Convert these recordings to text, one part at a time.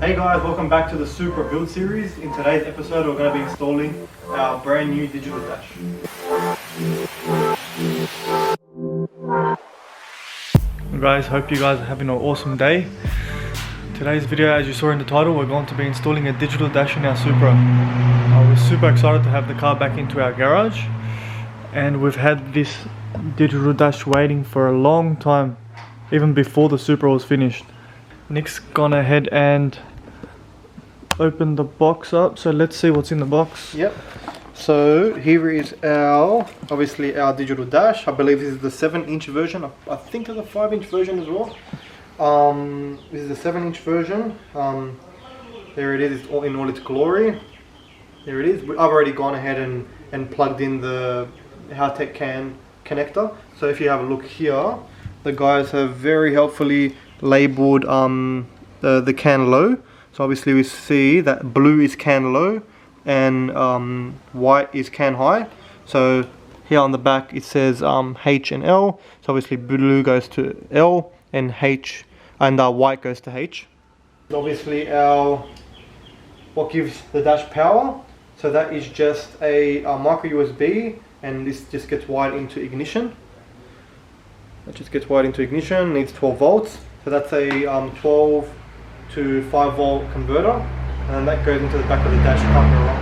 Hey guys, welcome back to the Supra build series. In today's episode we're going to be installing our brand new digital dash. Guys, hope you guys are having an awesome day. Today's video, as you saw in the title, we're going to be installing a digital dash in our Supra. We're super excited to have the car back into our garage, and we've had this digital dash waiting for a long time, even before the Supra was finished. Nick's gone ahead and opened the box up, so let's see what's in the box. Yep. So here is obviously our digital dash. I believe this is the 7-inch version. I think there's a 5-inch version as well. This is the 7-inch version. There it is, in all its glory. There it is. I've already gone ahead and plugged in the Haltech can connector. So if you have a look here, the guys have very helpfully labeled the can low. So obviously we see that blue is can low and white is can high. So here on the back it says H and L. So obviously blue goes to L and H, and white goes to H. Obviously what gives the dash power. So that is just a micro USB, and this just gets wired into ignition. That just gets wired into ignition. Needs 12 volts. So that's a 12 to 5 volt converter, and then that goes into the back of the dash camera.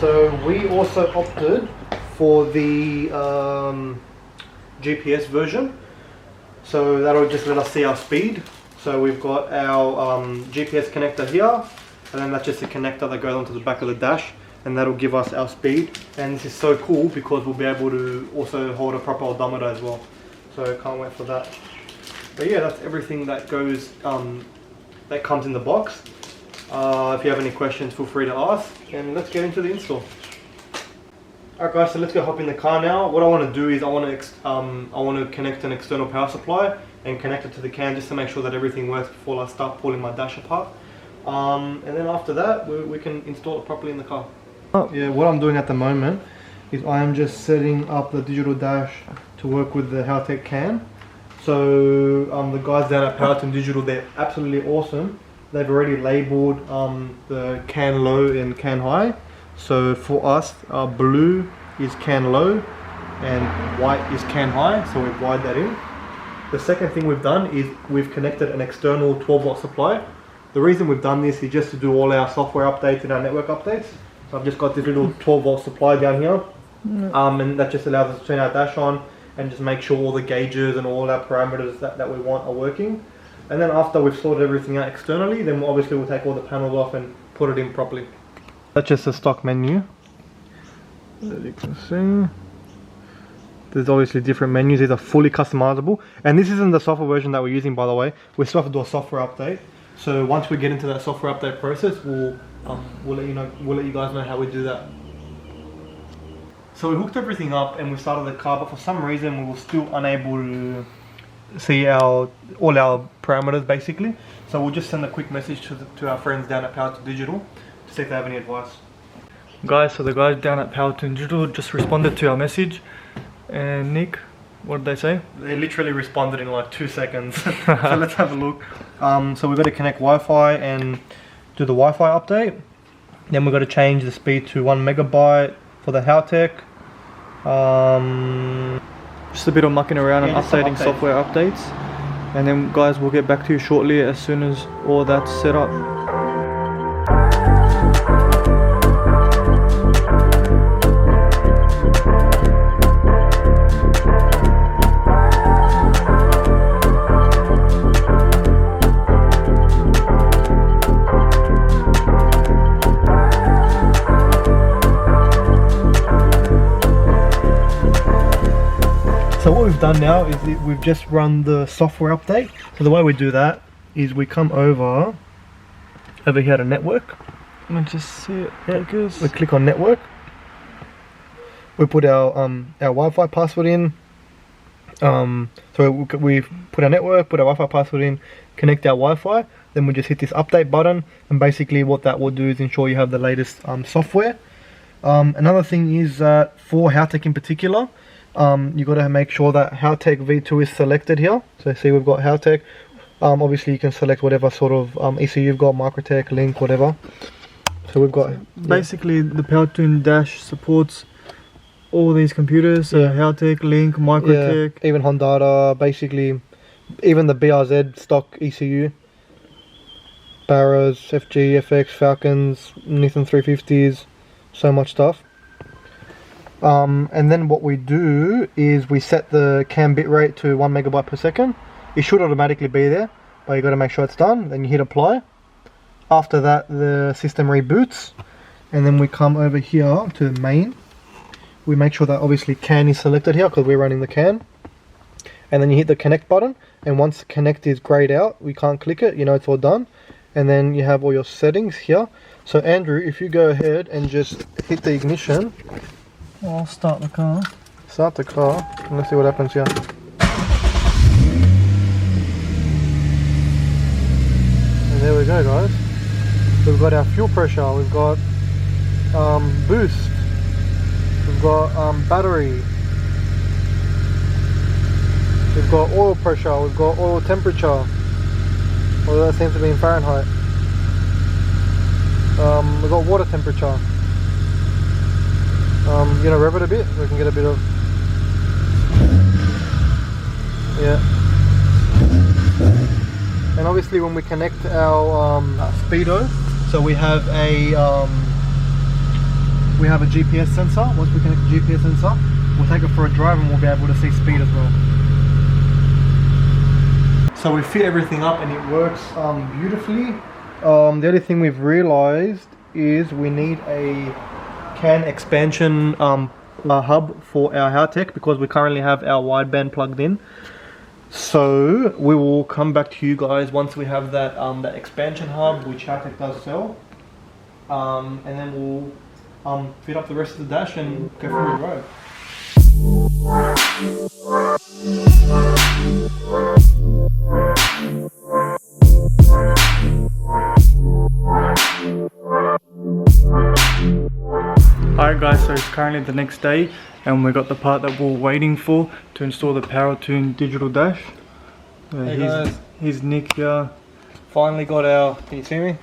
So we also opted for the GPS version, so that'll just let us see our speed. So we've got our GPS connector here, and then that's just a connector that goes onto the back of the dash, and that'll give us our speed. And this is so cool because we'll be able to also hold a proper odometer as well, so can't wait for that. But yeah, that's everything that goes that comes in the box. If you have any questions, feel free to ask, and let's get into the install. Alright guys, so let's go hop in the car now. What I want to do is I want to connect an external power supply and connect it to the can just to make sure that everything works before I start pulling my dash apart. And then after that, we can install it properly in the car. Yeah, what I'm doing at the moment is I am just setting up the digital dash to work with the Haltech can. So the guys down at PowerTune Digital, they're absolutely awesome. They've already labeled the can low and can high. So for us, blue is can low and white is can high, so we've wired that in. The second thing we've done is we've connected an external 12 volt supply. The reason we've done this is just to do all our software updates and our network updates. So I've just got this little 12 volt supply down here, and that just allows us to turn our dash on and just make sure all the gauges and all our parameters that we want are working. And then after we've sorted everything out externally, then obviously we'll take all the panels off and put it in properly. That's just a stock menu. As you can see, there's obviously different menus. These are fully customizable, and this isn't the software version that we're using, by the way. We still have to do a software update. So once we get into that software update process, we'll let you guys know how we do that. So we hooked everything up and we started the car, but for some reason we were still unable to see all our parameters basically. So we'll just send a quick message to our friends down at PowerTune Digital to see if they have any advice. Guys, so the guys down at PowerTune Digital just responded to our message. And Nick, what did they say? They literally responded in like 2 seconds. So let's have a look. So we've got to connect Wi-Fi and do the Wi-Fi update. Then we've got to change the speed to 1 megabyte for the Haltech. Just a bit of mucking around and updating software updates, and then guys, we'll get back to you shortly as soon as all that's set up. So what we've done now is we've just run the software update. So the way we do that is we come over here to network. Let me just see it. Focus. We click on network. We put our Wi-Fi password in. So we put our network, put our Wi-Fi password in, connect our Wi-Fi. Then we just hit this update button, and basically what that will do is ensure you have the latest software. Another thing is that for Haltech in particular, you got to make sure that Haltech V2 is selected here. So see, we've got Haltech Obviously you can select whatever sort of ECU you've got, Microtech, Link, whatever. So we've got basically the PowerTune dash supports all these computers, so Haltech, Link, Microtech, even Hondata, basically even the BRZ stock ECU, Barras, FG, FX, Falcons, Nissan 350s, so much stuff. And then what we do is we set the cam bitrate to 1 megabyte per second. It should automatically be there, but you got to make sure it's done. Then you hit apply. After that, the system reboots, and then we come over here to the main. We make sure that obviously CAN is selected here because we're running the CAN. And then you hit the connect button, and once connect is grayed out, we can't click it, you know it's all done. And then you have all your settings here. So Andrew, if you go ahead and just hit the ignition. I'll start the car. Start the car, and let's see what happens here. And there we go, guys. We've got our fuel pressure, we've got boost, we've got battery, we've got oil pressure, we've got oil temperature, although that seems to be in Fahrenheit. We've got water temperature. You know, rev it a bit, we can get a bit of, yeah. And obviously when we connect our speedo, so we have a GPS sensor. Once we connect the GPS sensor, we'll take it for a drive and we'll be able to see speed as well. So we fit everything up and it works beautifully. The only thing we've realized is we need a CAN expansion hub for our Haltech because we currently have our wideband plugged in. So we will come back to you guys once we have that that expansion hub, which Haltech does sell, and then we'll fit up the rest of the dash and go for a drive. Alright guys, so it's currently the next day and we got the part that we're waiting for to install the PowerTune digital dash. Hey guys, here's Nick here. Finally got our, can you see me?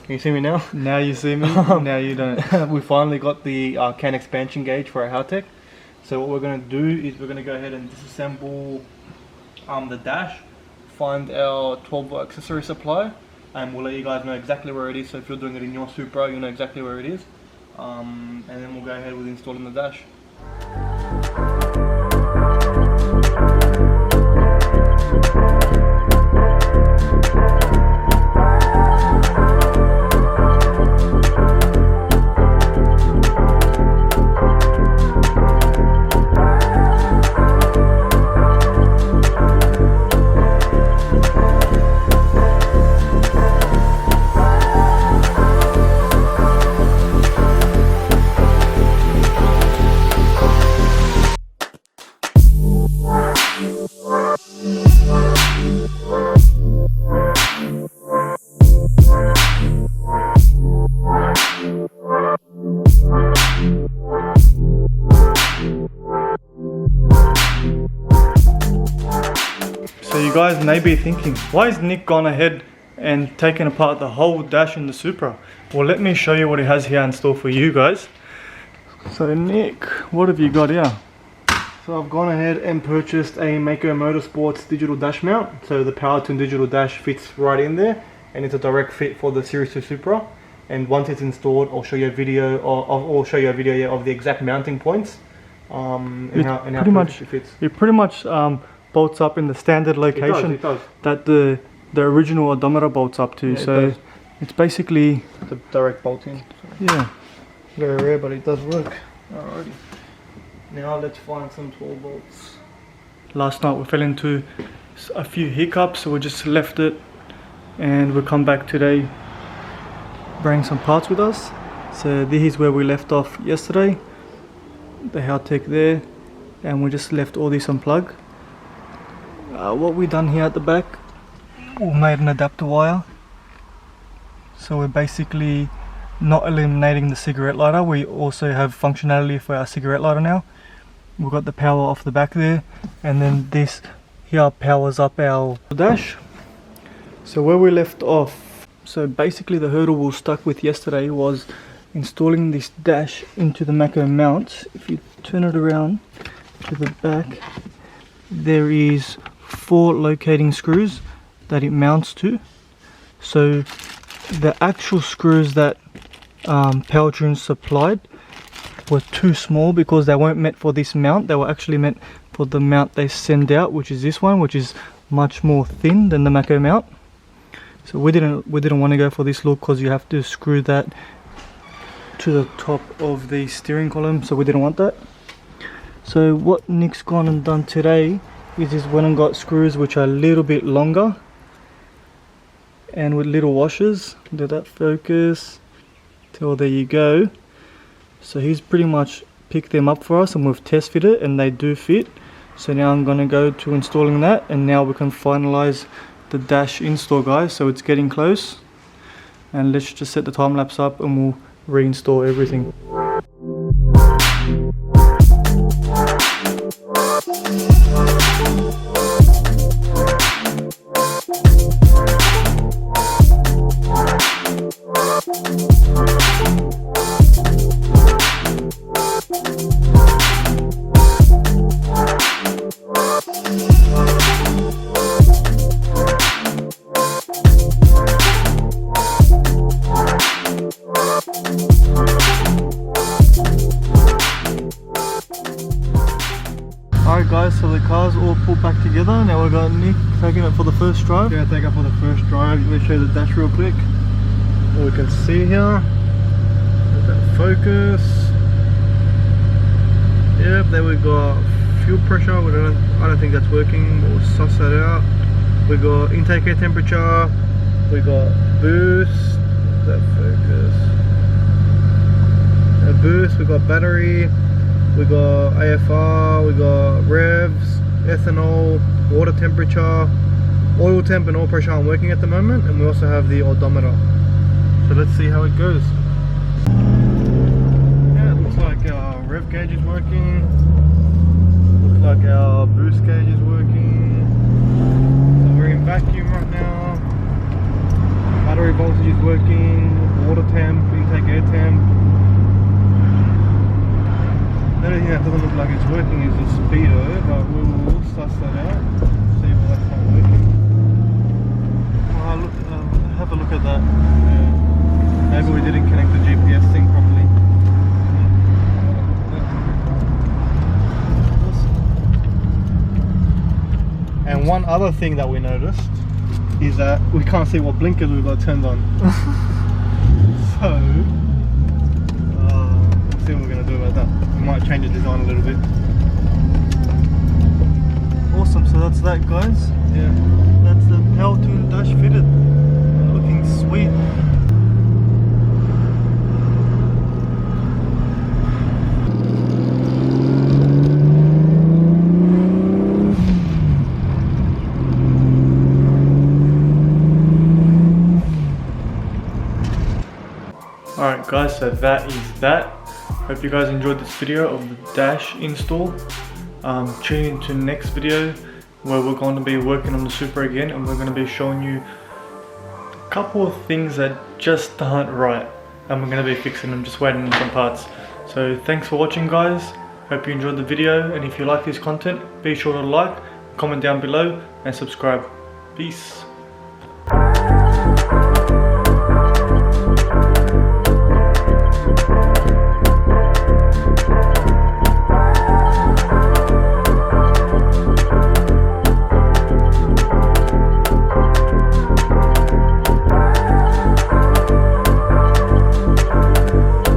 Can you see me now? Now you see me, now you don't. We finally got the CAN expansion gauge for our Haltech. So what we're going to do is we're going to go ahead and disassemble the dash, find our 12 volt accessory supply, and we'll let you guys know exactly where it is. So if you're doing it in your Supra, you know exactly where it is. And then we'll go ahead with installing the dash. So you guys may be thinking, why has Nick gone ahead and taken apart the whole dash in the Supra? Well, let me show you what he has here in store for you guys. So Nick, what have you got here? So I've gone ahead and purchased a Mako Motorsports digital dash mount. So the PowerTune digital dash fits right in there, and it's a direct fit for the Series 2 Supra. And once it's installed, I'll show you a video, or show you a video of the exact mounting points, and how perfect it fits. It pretty much bolts up in the standard location it does. that the original odometer bolts up to. Yeah, so it's basically the direct bolting. Yeah. Very rare, but it does work. Alrighty. Now let's find some 12 volts. Last night we fell into a few hiccups, so we just left it, and we'll come back today, bring some parts with us. So this is where we left off yesterday, the Haltech there, and we just left all this unplugged. What we done here at the back, we made an adapter wire. So we're basically not eliminating the cigarette lighter, we also have functionality for our cigarette lighter now. We've got the power off the back there, and then this here powers up our dash. So where we left off, so basically the hurdle we were stuck with yesterday was installing this dash into the Mako mount. If you turn it around to the back, there is 4 locating screws that it mounts to. So the actual screws that PowerTune supplied were too small because they weren't meant for this mount. They were actually meant for the mount they send out, which is this one, which is much more thin than the Mako mount. So we didn't want to go for this look because you have to screw that to the top of the steering column, so we didn't want that. So what Nick's gone and done today is he's went and got screws which are a little bit longer and with little washers. Did that focus? Till there you go. So he's pretty much picked them up for us and we've test fitted and they do fit. So now I'm gonna go to installing that, and now we can finalize the dash install, guys. So it's getting close, and let's just set the time lapse up and we'll reinstall everything. Alright guys, so the car's all pulled back together. Now we've got Nick taking it for the first drive. Yeah, take it for the first drive. Let me show you the dash real quick. What we can see here. Let that focus. Yep, then we've got fuel pressure. I don't think that's working. We'll suss that out. We got intake air temperature. We got boost. That focus. Boost. We got battery. We got AFR, we got revs, ethanol, water temperature, oil temp and oil pressure aren't working at the moment, and we also have the odometer. So let's see how it goes. Yeah, it looks like our rev gauge is working. Looks like our boost gauge is working. So we're in vacuum right now. Battery voltage is working, water temp, intake air temp. The only thing that doesn't look like it's working is the speedo, but we will suss that out, see why that's not working. Oh, have a look at that. Yeah. Maybe we didn't connect the GPS thing properly. And one other thing that we noticed is that we can't see what blinkers we've got turned on. So let's see what we're going to do about that. We might change the design a little bit. Awesome, so that's that, guys. Yeah. That's the PowerTune dash fitted. Looking sweet. Alright guys, so that is that. Hope you guys enjoyed this video of the dash install. Tune into next video where we're going to be working on the Supra again, and we're going to be showing you a couple of things that just aren't right, and we're going to be fixing them, just waiting on some parts. So thanks for watching, guys. Hope you enjoyed the video, and if you like this content, be sure to like, comment down below and subscribe. Peace.